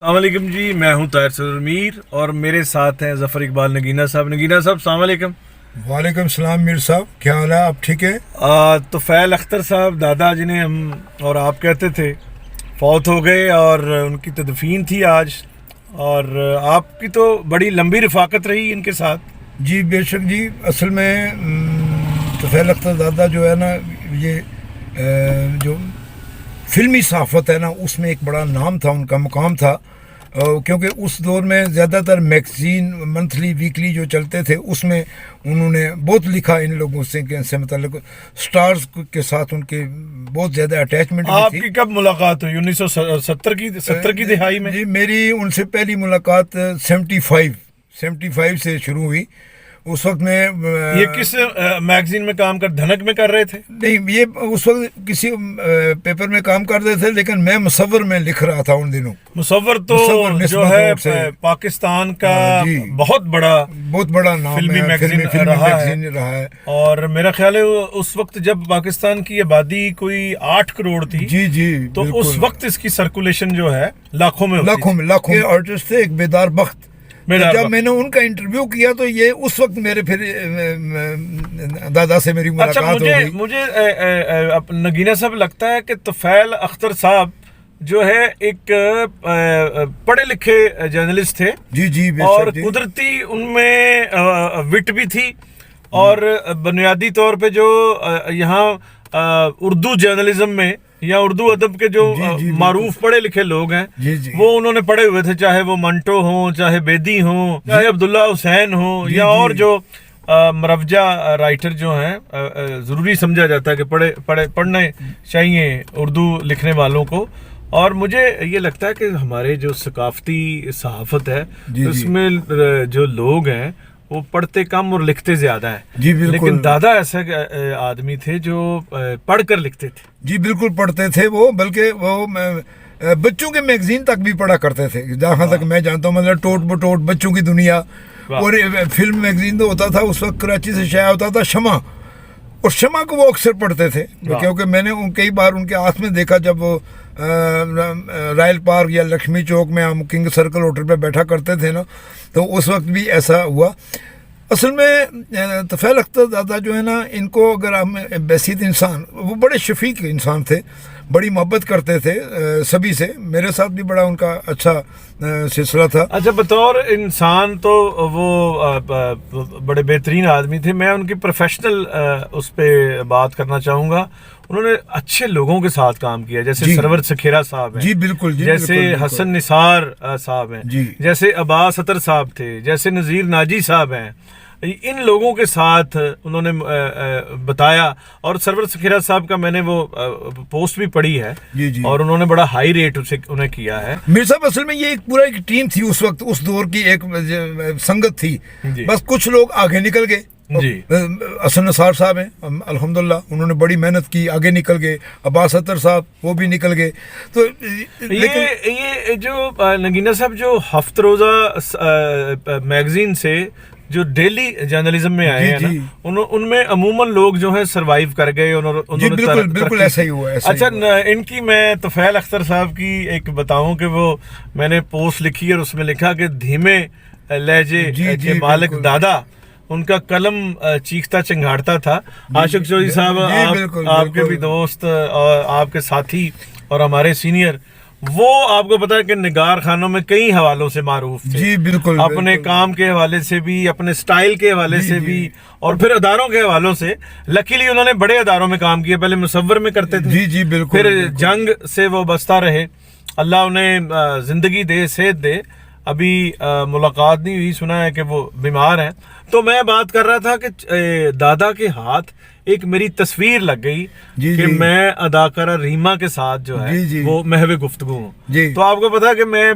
السلام علیکم جی، میں ہوں طاہر صدر میر اور میرے ساتھ ہیں ظفر اقبال نگینہ صاحب۔ نگینہ صاحب السلام علیکم۔ وعلیکم السلام میر صاحب، کیا حال ہے؟ آپ ٹھیک ہے؟ طفیل اختر صاحب دادا جنہیں ہم اور آپ کہتے تھے فوت ہو گئے اور ان کی تدفین تھی آج، اور آپ کی تو بڑی لمبی رفاقت رہی ان کے ساتھ۔ جی بے شک جی، اصل میں طفیل اختر دادا جو ہے نا، یہ جو فلمی صحافت ہے نا، اس میں ایک بڑا نام تھا، ان کا مقام تھا، کیونکہ اس دور میں زیادہ تر میگزین منتھلی ویکلی جو چلتے تھے اس میں انہوں نے بہت لکھا ان لوگوں سے متعلق، سٹارز کے ساتھ ان کے بہت زیادہ اٹیچمنٹ تھی۔ آپ کی کب ملاقات ہوئی؟ 1970 کی دہائی میں؟ جی میری ان سے پہلی ملاقات 75 سے شروع ہوئی۔ اس وقت میں یہ کس میگزین میں کام دھنک میں کر رہے تھے؟ نہیں، یہ اس وقت کسی پیپر میں کام کرتے تھے، لیکن میں مصور میں لکھ رہا تھا ان دنوں۔ مصور تو جو ہے پاکستان کا بہت بڑا نام فلمی میگزین رہا ہے، اور میرا خیال ہے اس وقت جب پاکستان کی آبادی کوئی 8 کروڑ تھی، جی تو اس وقت اس کی سرکولیشن جو ہے لاکھوں میں آرٹسٹ تھے، ایک بیدار بخت۔ جب میں نے ان کا انٹرویو کیا تو یہ اس وقت میرے پھر دادا سے میری ملاقات ہو گئی۔ مجھے نگینہ صاحب لگتا ہے کہ طفیل اختر صاحب جو ہے ایک پڑھے لکھے جرنلسٹ تھے، جی اور قدرتی ان میں وٹ بھی تھی، اور بنیادی طور پہ جو یہاں اردو جرنلزم میں یا اردو ادب کے جو معروف پڑھے لکھے لوگ ہیں، وہ انہوں نے پڑھے ہوئے تھے، چاہے وہ منٹو ہوں، چاہے بیدی ہوں، چاہے عبداللہ حسین ہوں، یا اور جو مروجہ رائٹر جو ہیں۔ ضروری سمجھا جاتا ہے کہ پڑھنے چاہیے اردو لکھنے والوں کو، اور مجھے یہ لگتا ہے کہ ہمارے جو ثقافتی صحافت ہے اس میں جو لوگ ہیں وہ پڑھتے کم اور لکھتے زیادہ ہیں۔ جی بالکل، لیکن دادا ایسا آدمی تھے جو پڑھ کر لکھتے تھے۔ جی بالکل پڑھتے تھے وہ، بلکہ وہ بچوں کے میگزین تک بھی پڑھا کرتے تھے، جہاں تک میں جانتا ہوں، مطلب ٹوٹ بٹوٹ، بچوں کی دنیا، اور فلم میگزین تو ہوتا تھا اس وقت کراچی سے شائع ہوتا تھا شمع، اور شمع کو وہ اکثر پڑھتے تھے، کیونکہ میں نے کئی بار ان کے ہاتھ میں دیکھا جب وہ رائل پارک یا لکشمی چوک میں ہم کنگ سرکل ہوٹل پہ بیٹھا کرتے تھے نا، تو اس وقت بھی ایسا ہوا۔ اصل میں طفیل اختر دادا جو ہے نا، ان کو اگر ہم بحیثیت انسان، وہ بڑے شفیق انسان تھے، بڑی محبت کرتے تھے سبھی سے، میرے ساتھ بھی بڑا ان کا اچھا سلسلہ تھا۔ اچھا، بطور انسان تو وہ بڑے بہترین آدمی تھے۔ میں ان کی پروفیشنل اس پہ بات کرنا چاہوں گا۔ انہوں نے اچھے لوگوں کے ساتھ کام کیا، جیسے سرور سکھیرا صاحب ہیں، جی بالکل، جیسے حسن نثار صاحب ہیں، جیسے عباس اطہر صاحب تھے، جیسے نذیر ناجی صاحب ہیں۔ ان لوگوں کے ساتھ انہوں نے بتایا، اور سرور سکھیرا صاحب کا میں نے وہ پوسٹ بھی پڑھی ہے، اور انہوں نے بڑا ہائی ریٹ انہیں کیا ہے۔ میر صاحب اصل میں یہ ایک پورا ایک ٹیم تھی اس وقت، اس دور کی ایک سنگت تھی، بس کچھ لوگ آگے نکل گئے۔ حسن نثار صاحب ہیں الحمدللہ، انہوں نے بڑی محنت کی، آگے نکل گئے۔ عباس اطہر صاحب وہ بھی نکل گئے۔ تو یہ جو نگینہ صاحب جو ہفت روزہ میگزین سے جو ڈیلی جرنلزم میں آئے ہیں نا، ان میں عموماً لوگ جو ہیں سروائیو کر گئے، بالکل ایسا ہی ہوا۔ اچھا، ان کی میں طفیل اختر صاحب کی ایک بتاؤں کہ وہ میں نے پوسٹ لکھی، اور اس میں لکھا کہ دھیمے لہجے کے مالک دادا، ان کا قلم چیختا چنگھاڑتا تھا۔ عاشق چودھری صاحب آپ کے بھی دوست اور آپ کے ساتھی اور ہمارے سینئر، وہ آپ کو پتا ہے کہ نگار خانوں میں کئی حوالوں سے معروف تھے۔ جی بالکل، اپنے کام کے حوالے سے بھی، اپنے سٹائل کے حوالے سے بھی، اور پھر اداروں کے حوالوں سے۔ لکیلی انہوں نے بڑے اداروں میں کام کیا، پہلے مصور میں کرتے تھے، جی بالکل، پھر جنگ سے وہ بچتا رہے۔ اللہ انہیں زندگی دے، صحت دے۔ ابھی ملاقات نہیں ہوئی، سنا ہے کہ وہ بیمار ہیں۔ تو میں بات کر رہا تھا کہ دادا کے ہاتھ ایک میری تصویر لگ گئی کہ میں اداکارہ ریما کے ساتھ جو ہے وہ محو گفتگو ہوں۔ تو آپ کو پتا کہ میں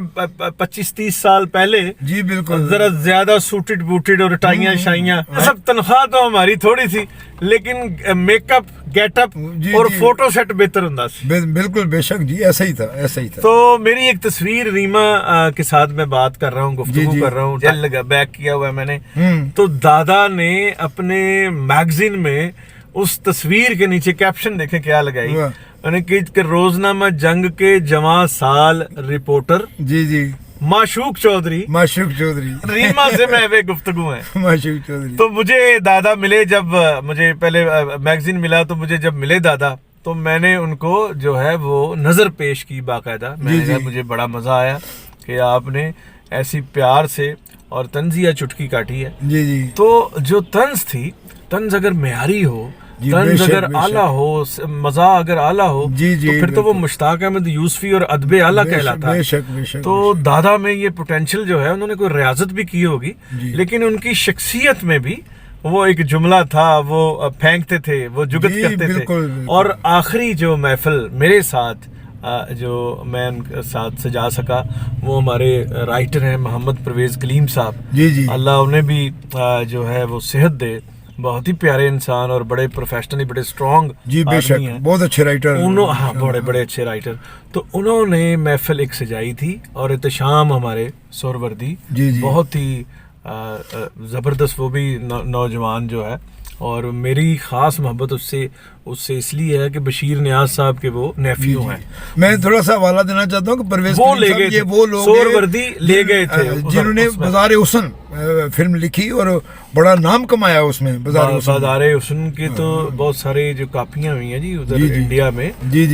25-30 سال پہلے جی بالکل ذرا زیادہ سوٹڈ بوٹڈ اور ٹائیاں شائیاں، سب تنخواہ تو ہماری تھوڑی تھی، لیکن میک اپ، گیٹ اپ اور فوٹو سیٹ بہتر ہوندا سی۔ بالکل بے شک جی، ایسا ہی تھا، ایسا ہی تھا۔ تو میری ایک تصویر ریما کے ساتھ میں بات کر رہا ہوں، گفتگو کر رہا ہوں، جل لگا بیک کیا ہوا ہے میں نے۔ تو دادا نے اپنے میگزین میں اس تصویر کے نیچے کیپشن دیکھیں کیا لگائی، یعنی کہ روزنامہ جنگ کے جواں سال رپورٹر جی جی معشوق چودھری ریما سے محو گفتگو ہیں. معشوق چودھری. تو مجھے دادا ملے, جب مجھے پہلے میگزین ملا تو مجھے جب ملے دادا تو میں نے ان کو جو ہے وہ نظر پیش کی باقاعدہ. میں نے کہا مجھے بڑا مزہ آیا کہ آپ نے ایسی پیار سے اور طنزیہ چٹکی کاٹی ہے. جی جی. تو جو طنز تھی, طنز اگر معیاری ہو, طنز اگر اعلیٰ ہو, مزہ اگر اعلیٰ ہو, تو پھر تو وہ مشتاق احمد یوسفی اور ادب اعلیٰ کہلاتا ہے. تو دادا میں یہ پوٹینشیل جو ہے, انہوں نے کوئی ریاضت بھی کی ہوگی, لیکن ان کی شخصیت میں بھی وہ ایک جملہ تھا, وہ پھینکتے تھے, وہ جگت کرتے تھے. اور آخری جو محفل میرے ساتھ جو میں ان کے ساتھ سجا سکا, وہ ہمارے رائٹر ہیں محمد پرویز کلیم صاحب. جی جی. اللہ انہیں بھی جو ہے وہ صحت دے. بہت ہی پیارے انسان اور بڑے پروفیشنلی بڑے اسٹرانگ. جی بے شک, بہت اچھے رائٹر. ہاں بڑے اچھے رائٹر. تو انہوں نے محفل ایک سجائی تھی, اور احتشام ہمارے سہروردی. جی جی. بہت ہی زبردست, وہ بھی نوجوان جو ہے, اور میری خاص محبت اس سے اس لیے ہے کہ بشیر نیاز صاحب کے وہ نیفیو ہیں. میں تھوڑا سا حوالہ دینا چاہتا ہوں کہ پرویز وہ لے گئے, وہ لوگ سہروردی لے گئے تھے جنہوں نے بازار حسن فلم لکھی اور بڑا نام کمایا اس میں. بازار حسن کے تو بہت سارے جو کاپیاں ہوئی ہیں جی ادھر انڈیا میں,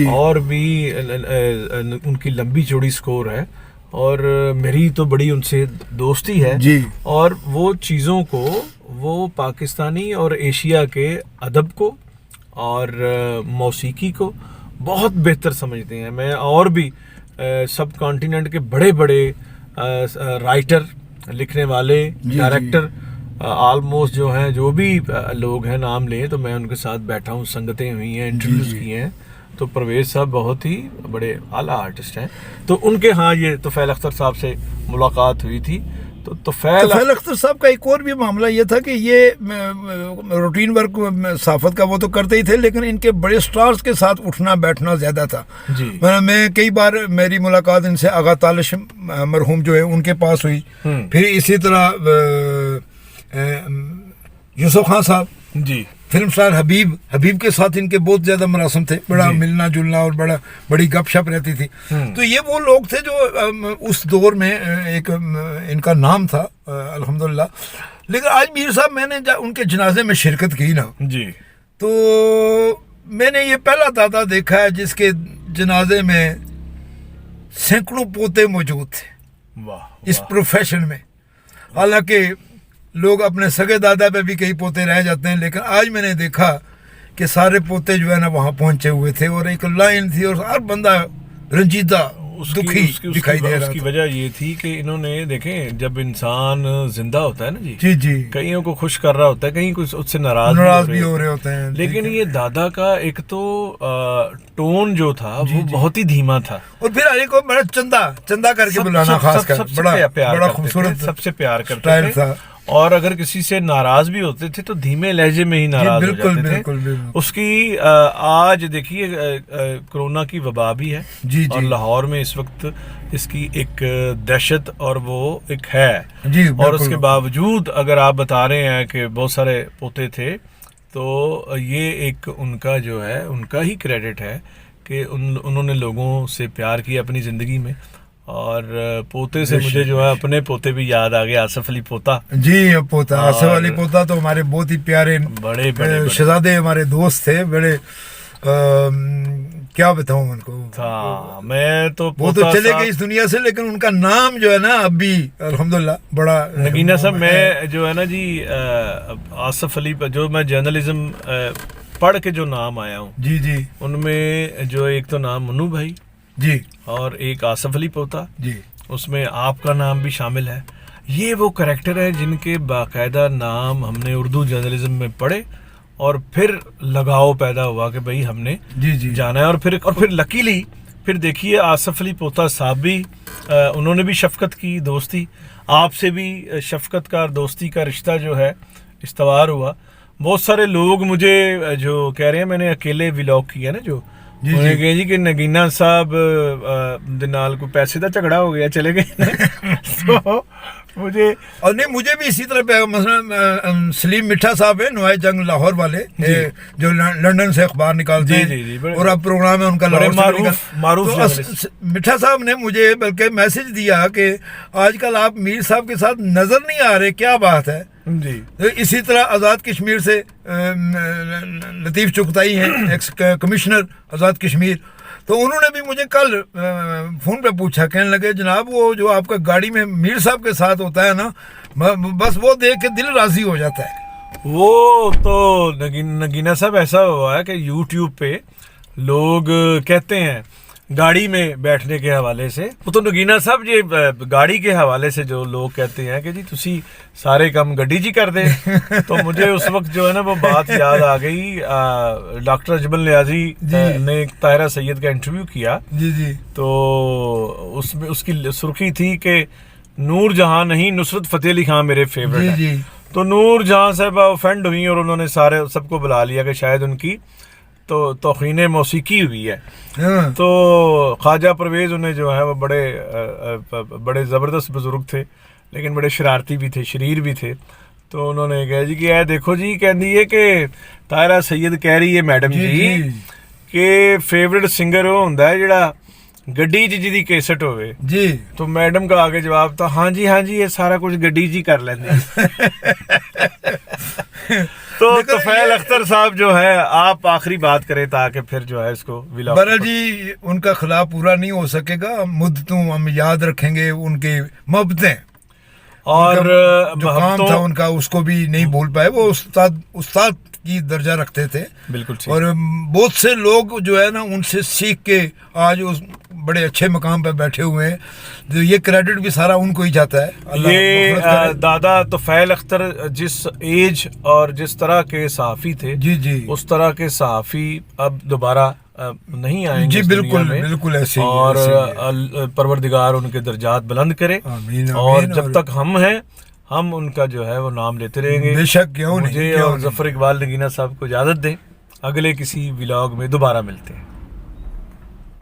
اور بھی ان کی لمبی چوڑی سکور ہے, اور میری تو بڑی ان سے دوستی ہے. اور وہ چیزوں کو, وہ پاکستانی اور ایشیا کے ادب کو اور موسیقی کو بہت بہتر سمجھتے ہیں. میں اور بھی سب کانٹیننٹ کے بڑے بڑے رائٹر, لکھنے والے, ڈائریکٹر آلموسٹ جو ہیں, جو بھی لوگ ہیں نام لیں تو میں ان کے ساتھ بیٹھا ہوں, سنگتیں ہوئی ہیں, انٹروڈیوس کیے ہیں. تو پرویز صاحب بہت ہی بڑے اعلیٰ آرٹسٹ ہیں. تو ان کے ہاں یہ طفیل اختر صاحب سے ملاقات ہوئی تھی. تو طفیل اختر صاحب کا ایک اور بھی معاملہ یہ تھا کہ یہ روٹین ورک صحافت کا وہ تو کرتے ہی تھے, لیکن ان کے بڑے سٹارز کے ساتھ اٹھنا بیٹھنا زیادہ تھا. میں کئی بار میری ملاقات ان سے آغا تالش مرحوم جو ہے ان کے پاس ہوئی. پھر اسی طرح یوسف خان صاحب, جی فلم سٹار حبیب کے ساتھ ان کے بہت زیادہ مراسم تھے, بڑا ملنا جلنا اور بڑی گپ شپ رہتی تھی. تو یہ وہ لوگ تھے جو اس دور میں ایک ان کا نام تھا الحمدللہ. لیکن آج میر صاحب میں نے ان کے جنازے میں شرکت کی نا جی, تو میں نے یہ پہلا دادا دیکھا ہے جس کے جنازے میں سینکڑوں پوتے موجود تھے اس پروفیشن میں. حالانکہ لوگ اپنے سگے دادا پہ بھی کئی پوتے رہ جاتے ہیں, لیکن آج میں نے دیکھا کہ سارے پوتے جو ہے نا وہاں پہنچے ہوئے تھے, اور ایک لائن تھی, اور ہر بندہ رنجیدہ دکھی دکھائی دے رہا تھا. اس کی وجہ یہ تھی کہ انہوں نے دیکھیں, جب انسان زندہ ہوتا ہے نا جی, کئیوں کو خوش کر رہا ہوتا ہے, کہیں کچھ اس سے ناراض بھی ہو رہے ہوتے ہیں. لیکن یہ دادا کا ایک تو ٹون جو تھا وہ بہت ہی دھیما تھا, اور پھر علی کو بڑا چندہ کر کے بلانا, خاص کر بڑا خوبصورت, سب سے پیار کرتے تھے. اور اگر کسی سے ناراض بھی ہوتے تھے تو دھیمے لہجے میں ہی ناراض ہو جاتے تھے. اس کی آج دیکھیے کرونا کی وبا بھی ہے, اور لاہور میں اس وقت اس کی ایک دہشت اور وہ ایک ہے. اور اس کے باوجود اگر آپ بتا رہے ہیں کہ بہت سارے پوتے تھے, تو یہ ایک ان کا جو ہے ان کا ہی کریڈٹ ہے کہ انہوں نے لوگوں سے پیار کیا اپنی زندگی میں. اور پوتے سے مجھے جو ہے اپنے پوتے بھی یاد آ گئے, آصف علی پوتا. جی پوتا, آصف علی پوتا تو ہمارے بہت ہی پیارے بڑے شہزادے, ہمارے دوست تھے بڑے. کیا بتاؤں ان کو, میں تو وہ تو چلے گئے اس دنیا سے, لیکن ان کا نام جو ہے نا اب بھی الحمدللہ بڑا. نگینہ صاحب, میں جو ہے نا جی آصف علی جو میں جرنلزم پڑھ کے جو نام آیا ہوں, جی ان میں جو ایک تو نام منو بھائی جی, اور ایک آصف علی پوتا جی, اس میں آپ کا نام بھی شامل ہے. یہ وہ کریکٹر ہے جن کے باقاعدہ نام ہم نے اردو جرنلزم میں پڑھے, اور پھر لگاؤ پیدا ہوا کہ بھئی ہم نے جانا ہے. اور پھر لکیلی پھر دیکھیے آصف علی پوتا صاحب بھی, انہوں نے بھی شفقت کی, دوستی آپ سے بھی شفقت کا اور دوستی کا رشتہ جو ہے استوار ہوا. بہت سارے لوگ مجھے جو کہہ رہے ہیں, میں نے اکیلے ولاگ کیا نا جو, انہوں نے جی کہ نگینہ صاحب دے نال کوئی پیسے دا جھگڑا ہو گیا, چلے گئے. تو مجھے اور نہیں مجھے بھی اسی طرح مثلا سلیم مٹھا صاحب ہیں نوائے جنگ لاہور والے جو لندن سے اخبار نکالتے ہیں اور اب پروگرام ہے ان کا لاہور سے معروف مٹھا صاحب نے مجھے بلکہ میسج دیا کہ آج کل آپ میر صاحب کے ساتھ نظر نہیں آ رہے، کیا بات ہے؟ جی اسی طرح آزاد کشمیر سے لطیف چغتائی ہیں ایکس کمشنر آزاد کشمیر، تو انہوں نے بھی مجھے کل فون پہ پوچھا، کہنے لگے جناب وہ جو آپ کا گاڑی میں میر صاحب کے ساتھ ہوتا ہے نا، بس وہ دیکھ کے دل راضی ہو جاتا ہے۔ وہ تو نگینہ صاحب ایسا ہوا ہے کہ یوٹیوب پہ لوگ کہتے ہیں گاڑی میں بیٹھنے کے حوالے سے، وہ تو نگینہ صاحب یہ گاڑی کے حوالے سے جو لوگ کہتے ہیں کہ جی تسی سارے کام گڈی جی کر دیں، تو مجھے اس وقت جو ہے نا وہ بات یاد آ گئی، ڈاکٹر اجمل نیازی نے ایک طاہرہ سید کا انٹرویو کیا، جی جی، تو اس میں اس کی سرخی تھی کہ نور جہاں نہیں نصرت فتح علی خان میرے فیورٹ ہیں، جی تو نور جہاں صاحبہ اوفینڈ ہوئی اور انہوں نے سارے سب کو بلا لیا کہ شاید ان کی تو توہین موسیقی ہوئی ہے، تو خواجہ پرویز انہیں جو ہے وہ بڑے زبردست بزرگ تھے لیکن بڑے شرارتی بھی تھے، شریر بھی تھے، تو انہوں نے کہا جی کہ اے دیکھو جی کہندی ہے کہ طاہرہ سید کہہ رہی ہے میڈم جی کہ فیورٹ سنگر وہ ہوندا ہے جڑا گڈی جی دی کیسٹ ہوئے جی، تو میڈم کا آگے جواب تھا ہاں جی یہ سارا کچھ گڈی جی کر لیندے تو طفیل اختر صاحب جو ہے آپ آخری بات کریں تاکہ پھر جو ہے اس کو برا جی ان کا خلا پورا نہیں ہو سکے گا، مدتوں ہم یاد رکھیں گے ان کے محبتیں، اور جو کام تھا ان کا اس کو بھی نہیں بھول پائے، وہ استاد کی درجہ رکھتے تھے، بالکل، اور بہت سے لوگ جو ہے نا ان سے سیکھ کے آج اس بڑے اچھے مقام پہ بیٹھے ہوئے ہیں، یہ کریڈٹ بھی سارا ان کو ہی جاتا ہے۔ یہ دادا طفیل اختر جس ایج اور جس طرح کے صحافی تھے، جی جی، اس طرح کے صحافی اب دوبارہ نہیں آئیں گے جی، بالکل ایسے، اور پروردگار ان کے درجات بلند کرے، اور جب تک ہم ہیں ہم ان کا جو ہے وہ نام لیتے رہیں گے، بے شک، کیوں نہیں، مجھے اور ظفر اقبال نگینہ صاحب کو اجازت دیں، اگلے کسی ولاگ میں دوبارہ ملتے ہیں۔